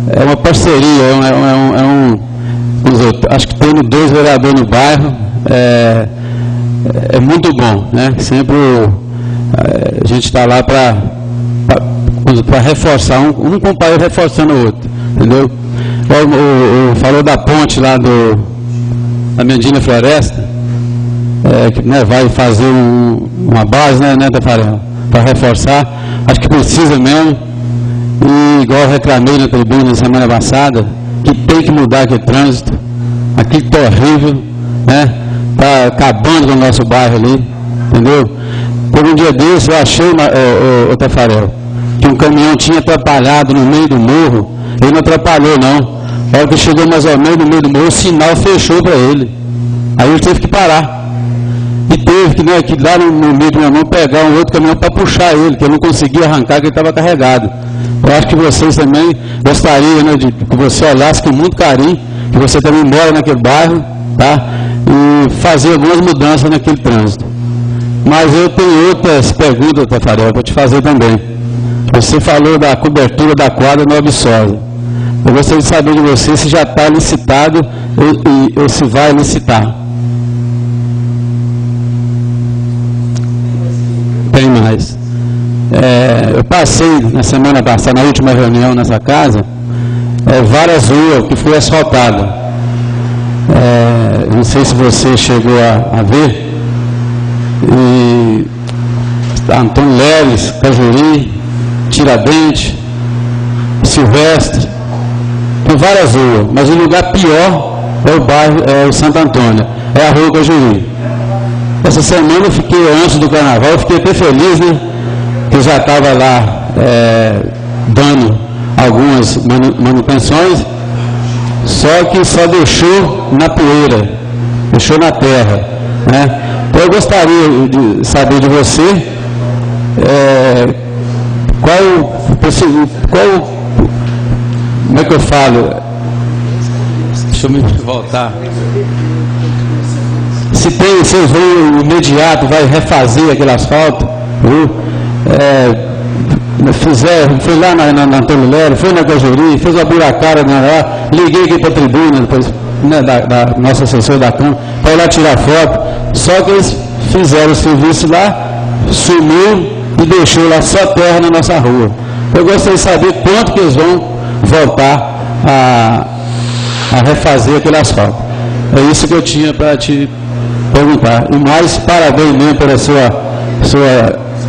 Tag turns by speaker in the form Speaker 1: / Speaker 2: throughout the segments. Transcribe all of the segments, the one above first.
Speaker 1: é uma parceria, acho que tendo 2 vereadores no bairro, é muito bom, né? Sempre a gente está lá para reforçar, um companheiro reforçando o outro, entendeu? Falou da ponte lá da Medina Floresta, que, né, vai fazer uma base, né, Tafarel, para reforçar, acho que precisa mesmo, e igual eu reclamei na tribuna na semana passada, que tem que mudar aquele trânsito, aquilo que está horrível, né, está acabando com o nosso bairro ali, entendeu? Por um dia desse eu achei, Tafarel, que um caminhão tinha atrapalhado no meio do morro. Ele não atrapalhou, não. A hora que chegou mais ou menos no meio do morro, o sinal fechou para ele. Aí ele teve que parar. E teve que, né, que lá no meio do meu irmão pegar um outro caminhão para puxar ele, que ele não conseguia arrancar, que ele estava carregado. Eu acho que vocês também gostariam, né, de que você olhasse com muito carinho, que você também mora naquele bairro, tá? E fazer algumas mudanças naquele trânsito. Mas eu tenho outras perguntas, Tafarel, para te fazer também. Você falou da cobertura da quadra no Viçosa. Eu gostaria de saber de você se já está licitado ou se vai licitar. Tem mais. Eu passei na semana passada, na última reunião nessa casa, várias ruas que foi asfaltada. Não sei se você chegou a ver. E Antônio Leles, Cajuri, Tiradentes, Silvestre, tem várias ruas, mas o lugar pior é o bairro, o Santo Antônio, é a rua Cajuri. Essa semana eu fiquei, antes do carnaval, eu fiquei até feliz, né? Que eu já estava lá dando algumas manutenções, só que só deixou na poeira, deixou na terra, né? Então eu gostaria de saber de você como é que eu falo? Deixa eu me voltar. Se vocês vão imediato, vai refazer aquele asfalto, foi lá na Antônio Lero, foi na Cajuri, fez uma buracada lá, liguei aqui para a tribuna, depois, né, da nossa assessora da Câmara, para ir lá tirar foto, só que eles fizeram o serviço lá, sumiu e deixou lá só terra na nossa rua. Eu gostaria de saber quanto que eles vão voltar a refazer aquele asfalto. É isso que eu tinha para te perguntar. E mais, parabéns mesmo pela sua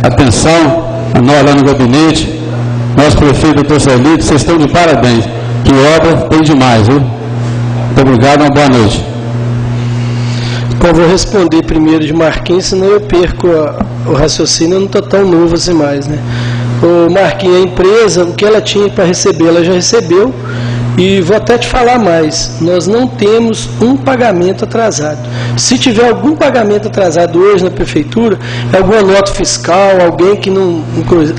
Speaker 1: atenção, a nós lá no gabinete, nosso prefeito, doutor Celito, vocês estão de parabéns. Que obra tem demais, viu? Muito obrigado, uma boa noite.
Speaker 2: Então, vou responder primeiro de Marquinhos, senão eu perco o raciocínio, eu não estou tão novo assim mais, né? O Marquinhos, a empresa, o que ela tinha para receber, ela já recebeu, e vou até te falar mais, nós não temos um pagamento atrasado. Se tiver algum pagamento atrasado hoje na prefeitura, alguma nota fiscal, alguém que não...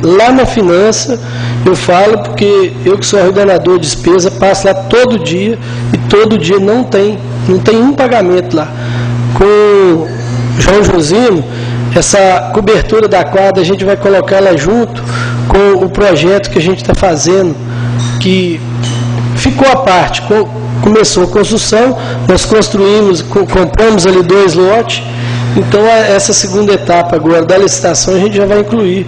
Speaker 2: Lá na finança, eu falo, porque eu que sou ordenador de despesa, passo lá todo dia, e todo dia não tem um pagamento lá. Com o João Josino, essa cobertura da quadra, a gente vai colocar ela junto com o projeto que a gente está fazendo, que ficou à parte, começou a construção, nós construímos, compramos ali 2 lotes, então essa segunda etapa agora da licitação a gente já vai incluir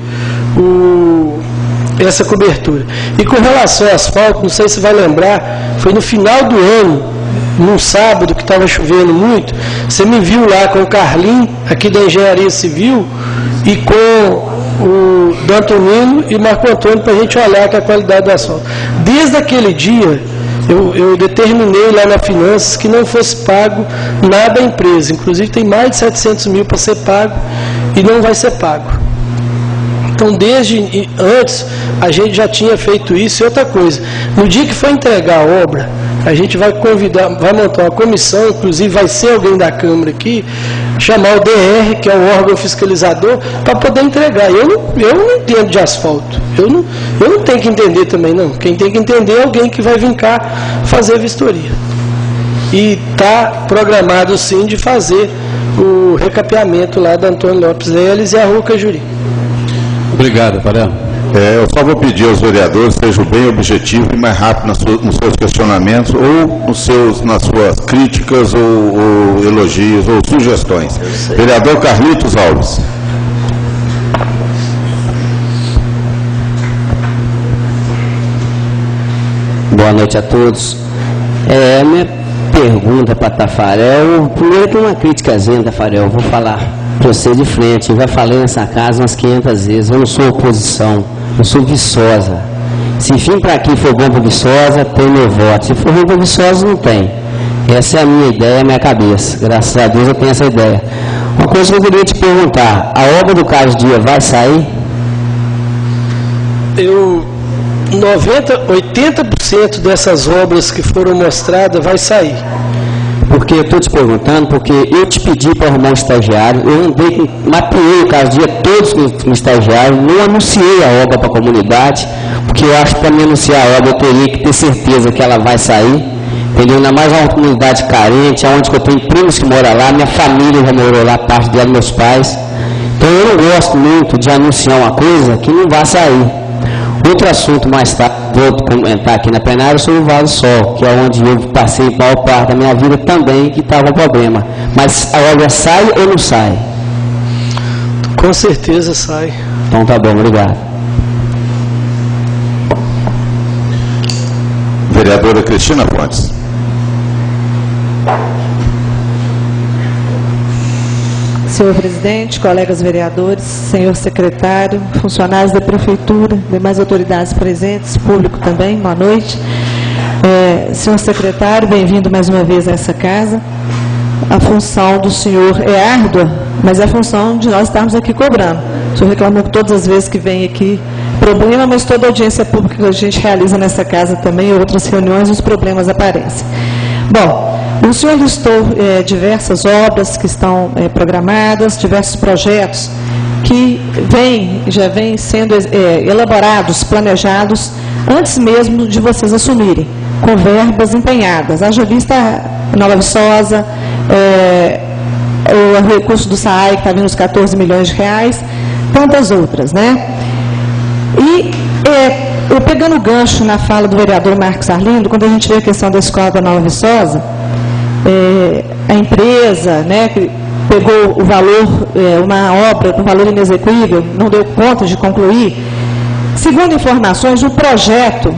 Speaker 2: essa cobertura. E com relação ao asfalto, não sei se vai lembrar, foi no final do ano, num sábado que estava chovendo muito, você me viu lá com o Carlinho, aqui da Engenharia Civil, e com o Dantonino e Marco Antônio, para a gente olhar que a qualidade do asfalto. Desde aquele dia, eu determinei lá na Finanças que não fosse pago nada à empresa. Inclusive tem mais de 700 mil para ser pago e não vai ser pago. Então, desde antes, a gente já tinha feito isso. E outra coisa, no dia que for entregar a obra, a gente vai convidar, vai montar uma comissão, inclusive vai ser alguém da Câmara aqui, chamar o DR, que é o órgão fiscalizador, para poder entregar. Eu não entendo de asfalto. Eu não tenho que entender também, não. Quem tem que entender é alguém que vai vir cá fazer vistoria. E está programado, sim, de fazer o recapeamento lá da Antônio Lopes Leles e a Rua Cajuri.
Speaker 1: Obrigado, Parel.
Speaker 3: Eu só vou pedir aos vereadores que sejam bem objetivos e mais rápidos nos seus questionamentos ou nas suas críticas ou elogios ou sugestões. Vereador Carlitos Alves.
Speaker 4: Boa noite a todos. Minha pergunta para Tafarel, primeiro tem uma criticazinha, Tafarel, vou falar para você de frente. Eu já falei nessa casa umas 500 vezes, eu não sou oposição, eu sou Viçosa. Se vir para aqui for bom para Viçosa, tem meu voto. Se for ruim para Viçosa, não tem. Essa é a minha ideia, a minha cabeça. Graças a Deus eu tenho essa ideia. Uma coisa que eu queria te perguntar, a obra do Carlos Dias vai sair?
Speaker 2: 80% dessas obras que foram mostradas vai sair.
Speaker 4: Porque eu estou te perguntando, porque eu te pedi para arrumar um estagiário, eu mapeei o Carlos Dias, todos os estagiários, não anunciei a obra para a comunidade, porque eu acho que para me anunciar a obra eu teria que ter certeza que ela vai sair, entendeu? Ainda mais uma comunidade carente, onde eu tenho primos que moram lá, minha família já morou lá, parte dela, meus pais. Então eu não gosto muito de anunciar uma coisa que não vai sair. Outro assunto mais tarde, vou comentar aqui na plenária sobre o Vale do Sol, que é onde eu passei maior parte da minha vida também, que estava um problema. Mas a obra sai ou não sai?
Speaker 2: Com certeza sai.
Speaker 4: Então tá bom, obrigado.
Speaker 3: Vereadora Cristina Fontes.
Speaker 5: Senhor presidente, colegas vereadores, senhor secretário, funcionários da prefeitura, demais autoridades presentes, público também, boa noite. Senhor secretário, bem-vindo mais uma vez a essa casa. A função do senhor é árdua, mas é a função de nós estarmos aqui cobrando. O senhor reclamou todas as vezes que vem aqui problema, mas toda audiência pública que a gente realiza nessa casa também, outras reuniões, os problemas aparecem. Bom, o senhor listou diversas obras que estão programadas, diversos projetos que já vêm sendo elaborados, planejados, antes mesmo de vocês assumirem, com verbas empenhadas. Haja vista a Nova Viçosa, o recurso do SAAI, que está vindo uns 14 milhões de reais, tantas outras, né? E eu pegando o gancho na fala do vereador Marcos Arlindo, quando a gente vê a questão da escola da Nova Viçosa, a empresa, né, que pegou o valor, uma obra com valor inexequível, não deu conta de concluir. Segundo informações, o projeto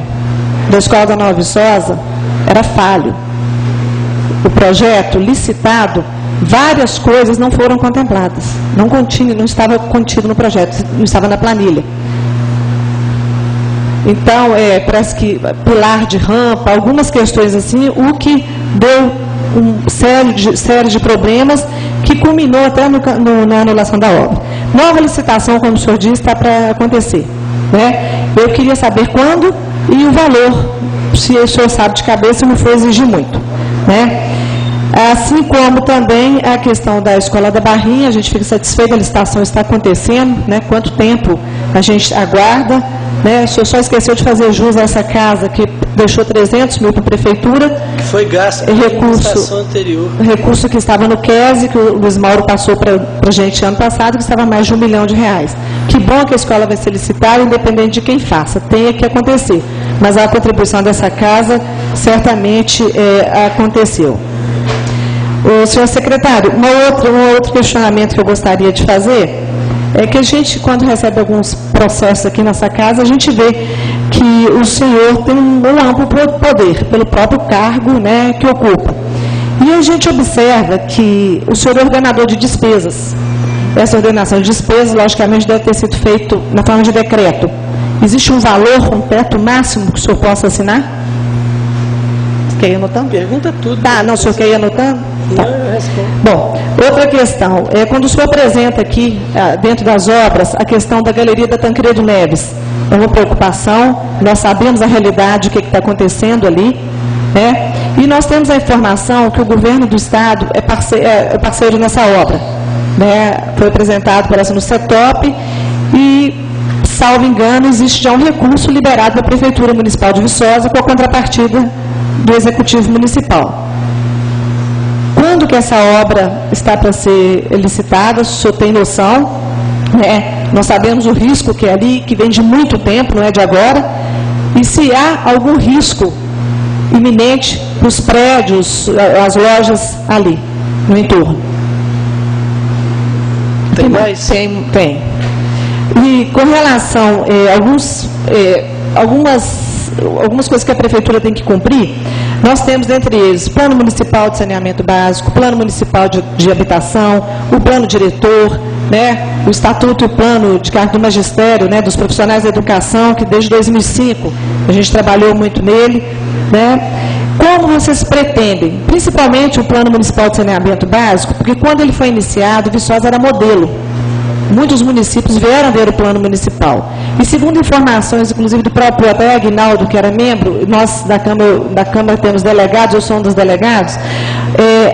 Speaker 5: da escola da Nova Viçosa era falho. O projeto licitado, várias coisas não foram contempladas. Não estava contido no projeto, não estava na planilha. Então, parece que pilar de rampa, algumas questões assim, o que deu série de problemas que culminou até na anulação da obra. Nova licitação, como o senhor disse, está para acontecer, né? Eu queria saber quando e o valor, se o senhor sabe de cabeça, não for exigir muito, né? Assim como também a questão da Escola da Barrinha, a gente fica satisfeito, a licitação está acontecendo, né? Quanto tempo a gente aguarda, né? O senhor só esqueceu de fazer jus a essa casa que deixou 300 mil para a prefeitura.
Speaker 2: Que foi gasto na licitação anterior.
Speaker 5: Recurso que estava no QESE, que o Luiz Mauro passou para a gente ano passado, que estava mais de R$1 milhão. Que bom que a escola vai ser licitada, independente de quem faça, tenha que acontecer. Mas a contribuição dessa casa certamente aconteceu. O senhor secretário, um outro questionamento que eu gostaria de fazer é que a gente, quando recebe alguns processos aqui nessa casa, a gente vê que o senhor tem um amplo poder, pelo próprio cargo, né, que ocupa. E a gente observa que o senhor é ordenador de despesas. Essa ordenação de despesas, logicamente, deve ter sido feito na forma de decreto. Existe um valor, um teto máximo que o senhor possa assinar? Quer ir anotando?
Speaker 2: Pergunta tudo.
Speaker 5: Tá, não, o senhor quer ir anotando? Tá.
Speaker 2: Não, eu respondo.
Speaker 5: Bom, outra questão, quando o senhor apresenta aqui, dentro das obras, a questão da Galeria da Tancredo Neves, é uma preocupação, nós sabemos a realidade, o que está acontecendo ali, né? E nós temos a informação que o governo do Estado é parceiro nessa obra, né? Foi apresentado, parece, no CETOP, e, salvo engano, existe já um recurso liberado da Prefeitura Municipal de Viçosa com a contrapartida do Executivo Municipal. Quando que essa obra está para ser licitada, o senhor tem noção, né? Nós sabemos o risco que é ali, que vem de muito tempo, não é de agora, e se há algum risco iminente para os prédios, as lojas ali, no entorno.
Speaker 2: Tem mais?
Speaker 5: Tem. E com relação a algumas coisas que a Prefeitura tem que cumprir, nós temos, dentre eles, Plano Municipal de Saneamento Básico, Plano Municipal de Habitação, o Plano Diretor, né, o Estatuto e o Plano de Cargo do Magistério, né, dos Profissionais da Educação, que desde 2005 a gente trabalhou muito nele, né. Como vocês pretendem, principalmente o Plano Municipal de Saneamento Básico, porque quando ele foi iniciado, Viçosa era modelo. Muitos municípios vieram ver o plano municipal. E segundo informações, inclusive do próprio até Aguinaldo, que era membro, nós da Câmara temos delegados, eu sou um dos delegados,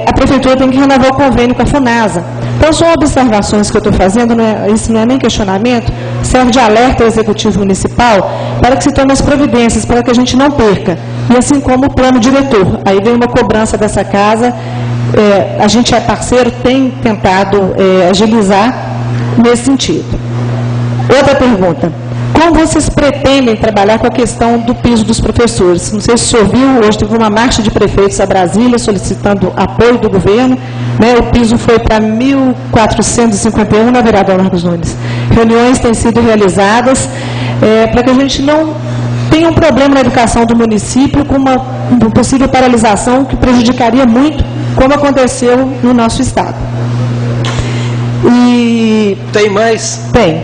Speaker 5: a Prefeitura tem que renovar o convênio com a FUNASA. Então, são observações que eu estou fazendo, isso não é nem questionamento, serve de alerta ao Executivo Municipal para que se tome as providências, para que a gente não perca. E assim como o plano diretor. Aí vem uma cobrança dessa casa, a gente é parceiro, tem tentado agilizar nesse sentido. Outra pergunta. Como vocês pretendem trabalhar com a questão do piso dos professores? Não sei se o senhor viu, hoje teve uma marcha de prefeitos a Brasília solicitando apoio do governo, né? O piso foi para 1.451, né, vereador Marcos Nunes? Reuniões têm sido realizadas para que a gente não tenha um problema na educação do município com uma possível paralisação que prejudicaria muito, como aconteceu no nosso estado. E
Speaker 2: tem mais?
Speaker 5: Tem.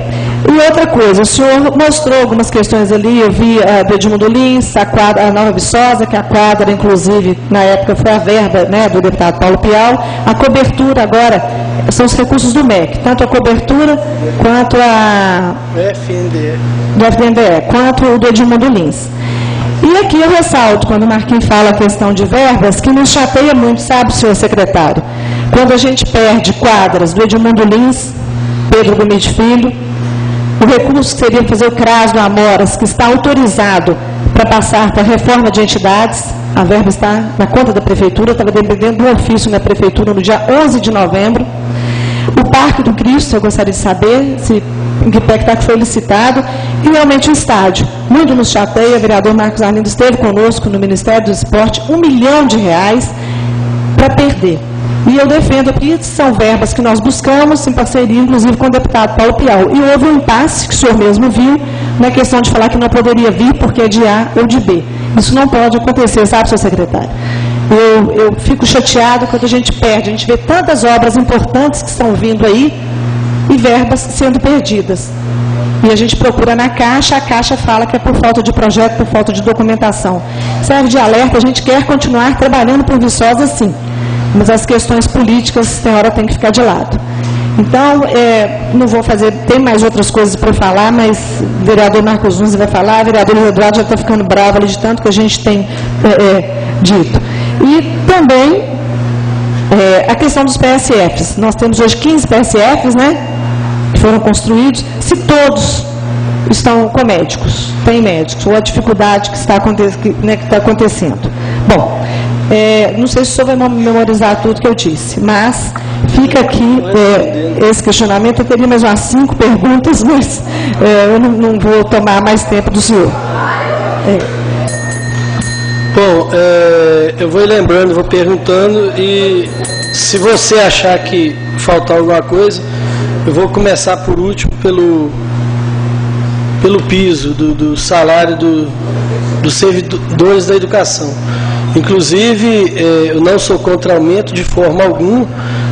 Speaker 5: E outra coisa, o senhor mostrou algumas questões ali, eu vi do Edmundo Lins, a Nova Viçosa, que a quadra, inclusive, na época foi a verba, né, do deputado Paulo Pial, a cobertura agora são os recursos do MEC, tanto a cobertura quanto a do FNDE, quanto o do Edmundo Lins. E aqui eu ressalto, quando o Marquinhos fala a questão de verbas, que nos chateia muito, sabe, senhor secretário? Quando a gente perde quadras do Edmundo Lins, Pedro Gomes Filho, o recurso que seria fazer o CRAS do Amoras, que está autorizado para passar para a reforma de entidades, a verba está na conta da Prefeitura, estava dependendo do ofício na Prefeitura no dia 11 de novembro. O Parque do Cristo, eu gostaria de saber em que pé que foi licitado, e realmente o estádio. Muito nos chateia, o vereador Marcos Arlindo esteve conosco no Ministério do Esporte, R$1 milhão para perder. E eu defendo que são verbas que nós buscamos em parceria, inclusive, com o deputado Paulo Pial. E houve um impasse, que o senhor mesmo viu, na questão de falar que não poderia vir porque é de A ou de B. Isso não pode acontecer, sabe, senhor secretário? Eu fico chateado quando a gente perde. A gente vê tantas obras importantes que estão vindo aí e verbas sendo perdidas. E a gente procura na Caixa, a Caixa fala que é por falta de projeto, por falta de documentação. Serve de alerta, a gente quer continuar trabalhando por Viçosa, sim. Mas as questões políticas, tem hora, tem que ficar de lado. Então, não vou fazer, tem mais outras coisas para eu falar, mas o vereador Marcos Nunes vai falar, o vereador Eduardo já está ficando bravo ali de tanto que a gente tem dito. E também a questão dos PSFs. Nós temos hoje 15 PSFs, né, que foram construídos. Se todos estão com médicos, tem médicos, ou a dificuldade que está acontecendo. Bom, não sei se o senhor vai memorizar tudo que eu disse, mas fica aqui esse questionamento. Eu teria mais umas 5 perguntas, mas eu não vou tomar mais tempo do senhor.
Speaker 2: Bom, eu vou lembrando, vou perguntando, e se você achar que faltar alguma coisa, eu vou começar por último pelo piso do salário dos servidores da educação. Inclusive, eu não sou contra aumento de forma alguma,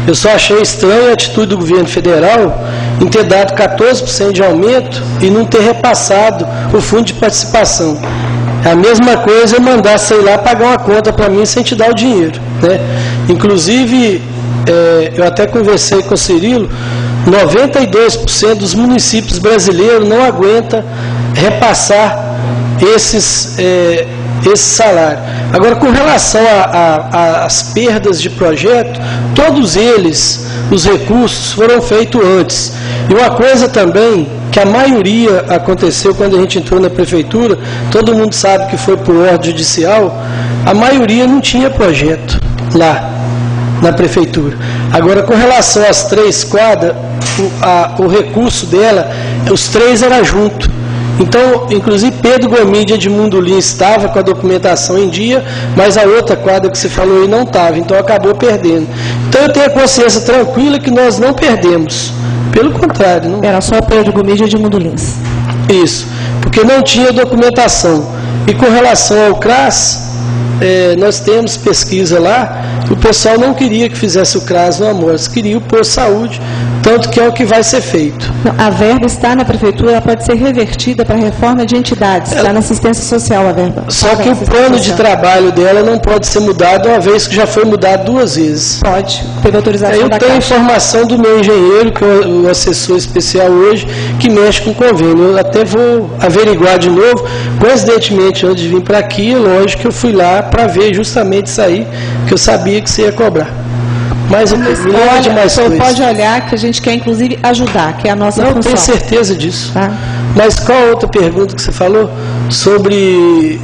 Speaker 2: eu só achei estranha a atitude do governo federal em ter dado 14% de aumento e não ter repassado o fundo de participação. É a mesma coisa eu mandar, sei lá, pagar uma conta para mim sem te dar o dinheiro, né? Inclusive, eu até conversei com o Cirilo, 92% dos municípios brasileiros não aguenta repassar esse salário. Agora, com relação às perdas de projeto, todos eles, os recursos, foram feitos antes. E uma coisa também, que a maioria aconteceu quando a gente entrou na prefeitura, todo mundo sabe que foi por ordem judicial, a maioria não tinha projeto lá. na prefeitura. Agora, com relação às 3 quadras, o recurso dela, os 3 era junto. Então, inclusive, Pedro Gomide e Edmundo Lins estava com a documentação em dia, mas a outra quadra que você falou aí não estava, então acabou perdendo. Então, eu tenho a consciência tranquila que nós não perdemos. Pelo contrário. Não...
Speaker 5: Era só Pedro Gomide e Edmundo Lins.
Speaker 2: Isso, porque não tinha documentação. E com relação ao CRAS, nós temos pesquisa lá, que o pessoal não queria que fizesse o CRAS no Amores, queria o posto de saúde, tanto que é o que vai ser feito.
Speaker 5: Não, a verba está na prefeitura, ela pode ser revertida para a reforma de entidades, está na assistência social a verba.
Speaker 2: Só que o plano de trabalho dela não pode ser mudado uma vez que já foi mudado 2 vezes.
Speaker 5: Pode, teve autorização da Caixa.
Speaker 2: Eu tenho informação do meu engenheiro, que é o assessor especial hoje, que mexe com convênio. Eu até vou averiguar de novo. Coincidentemente, antes de vir para aqui, lógico que eu fui lá para ver justamente isso aí, que eu sabia que você ia cobrar. Mas
Speaker 5: pode olhar que a gente quer, inclusive, ajudar, que é a nossa função.
Speaker 2: Não, tenho certeza disso.
Speaker 5: Tá?
Speaker 2: Mas qual a outra pergunta que você falou? Sobre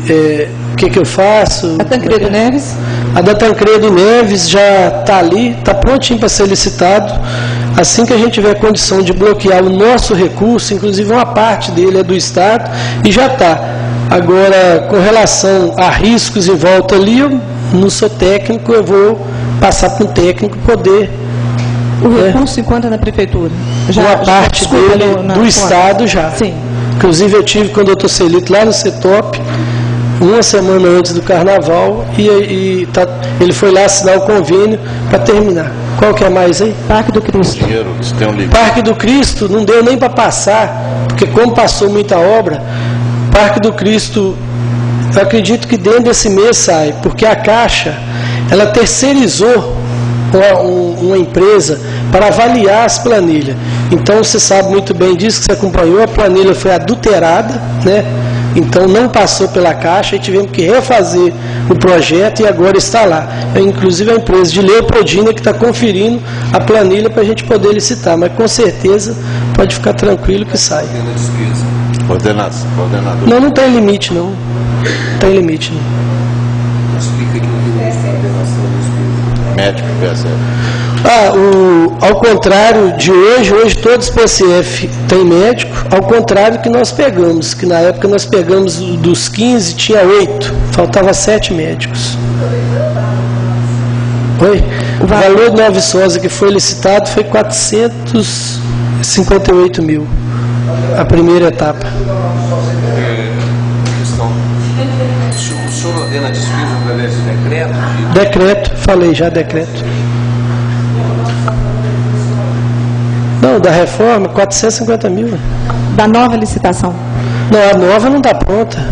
Speaker 2: o que eu faço?
Speaker 5: A Tancredo Neves?
Speaker 2: A da Tancredo Neves já está ali, está prontinho para ser licitado. Assim que a gente tiver condição de bloquear o nosso recurso, inclusive uma parte dele é do Estado, e já está. Agora, com relação a riscos em volta ali, eu não sou técnico, eu vou passar para um técnico poder.
Speaker 5: O recurso enquanto é na prefeitura?
Speaker 2: Uma parte dele do Estado já.
Speaker 5: Sim.
Speaker 2: Inclusive eu tive com o doutor Celito lá no CETOP, uma semana antes do Carnaval, e ele foi lá assinar o convênio para terminar. Qual que é mais aí?
Speaker 5: Parque do Cristo.
Speaker 2: Parque do Cristo não deu nem para passar, porque como passou muita obra, Parque do Cristo, eu acredito que dentro desse mês sai, porque a Caixa, ela terceirizou uma empresa para avaliar as planilhas. Então, você sabe muito bem disso, que você acompanhou, a planilha foi adulterada, né? Então, não passou pela Caixa e tivemos que refazer o projeto e agora está lá. Inclusive, a empresa de Leopoldina que está conferindo a planilha para a gente poder licitar, mas com certeza pode ficar tranquilo que sai.
Speaker 3: Coordenador.
Speaker 2: Não tem limite, não. Não tem limite, não.
Speaker 3: Explica aqui o médico percebe.
Speaker 2: Ao contrário de hoje todos os PCF tem médico, ao contrário que nós pegamos, que na época nós pegamos dos 15, tinha 8, faltava 7 médicos. Oi? O valor do Nova Viçosa que foi licitado foi 458 mil, a primeira etapa.
Speaker 6: O senhor ordena a despesa através de decreto?
Speaker 2: Decreto, falei já, decreto. Não, da reforma, 450 mil.
Speaker 5: Da nova licitação?
Speaker 2: Não, a nova não está pronta.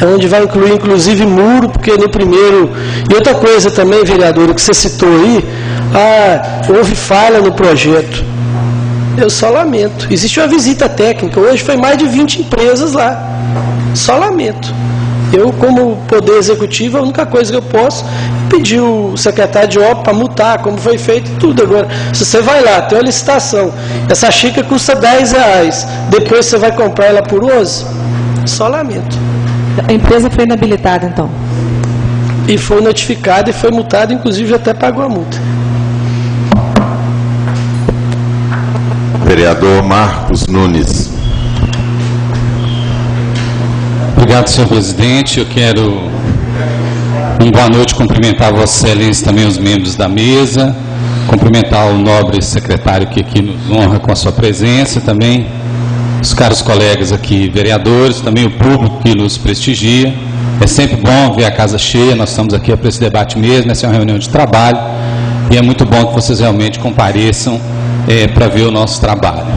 Speaker 2: É onde vai incluir, inclusive, muro, porque no primeiro... E outra coisa também, vereadora, que você citou aí, houve falha no projeto. Eu só lamento. Existe uma visita técnica. Hoje foi mais de 20 empresas lá. Só lamento. Eu, como Poder Executivo, a única coisa que eu posso é pedir o secretário de obra para multar, como foi feito tudo. Agora, se você vai lá, tem uma licitação, essa xícara custa R$10, depois você vai comprar ela por 11, só lamento.
Speaker 5: A empresa foi inabilitada, então?
Speaker 2: E foi notificada e foi multada, inclusive até pagou a multa.
Speaker 3: Vereador Marcos Nunes.
Speaker 1: Obrigado, senhor presidente. Eu quero, boa noite, cumprimentar Vossa Excelência, também os membros da mesa, cumprimentar o nobre secretário que aqui nos honra com a sua presença, também os caros colegas aqui, vereadores, também o público que nos prestigia. É sempre bom ver a casa cheia, nós estamos aqui para esse debate mesmo, essa é uma reunião de trabalho, e é muito bom que vocês realmente compareçam para ver o nosso trabalho.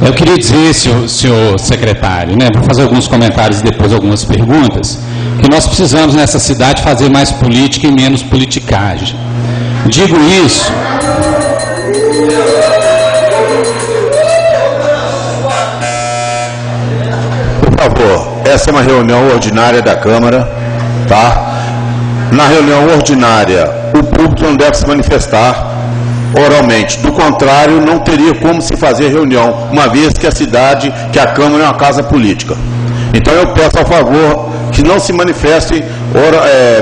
Speaker 1: Eu queria dizer, senhor secretário, vou fazer alguns comentários e depois algumas perguntas, que nós precisamos nessa cidade fazer mais política e menos politicagem. Digo isso...
Speaker 3: Por favor, essa é uma reunião ordinária da Câmara, tá? Na reunião ordinária, o público não deve se manifestar oralmente. Do contrário, não teria como se fazer reunião, uma vez que a Câmara é uma casa política. Então eu peço a favor que não se manifestem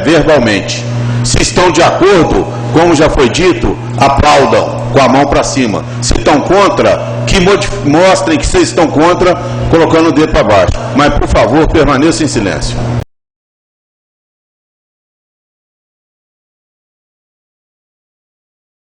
Speaker 3: verbalmente. Se estão de acordo, como já foi dito, aplaudam com a mão para cima. Se estão contra, que mostrem que vocês estão contra, colocando o dedo para baixo. Mas, por favor, permaneçam em silêncio.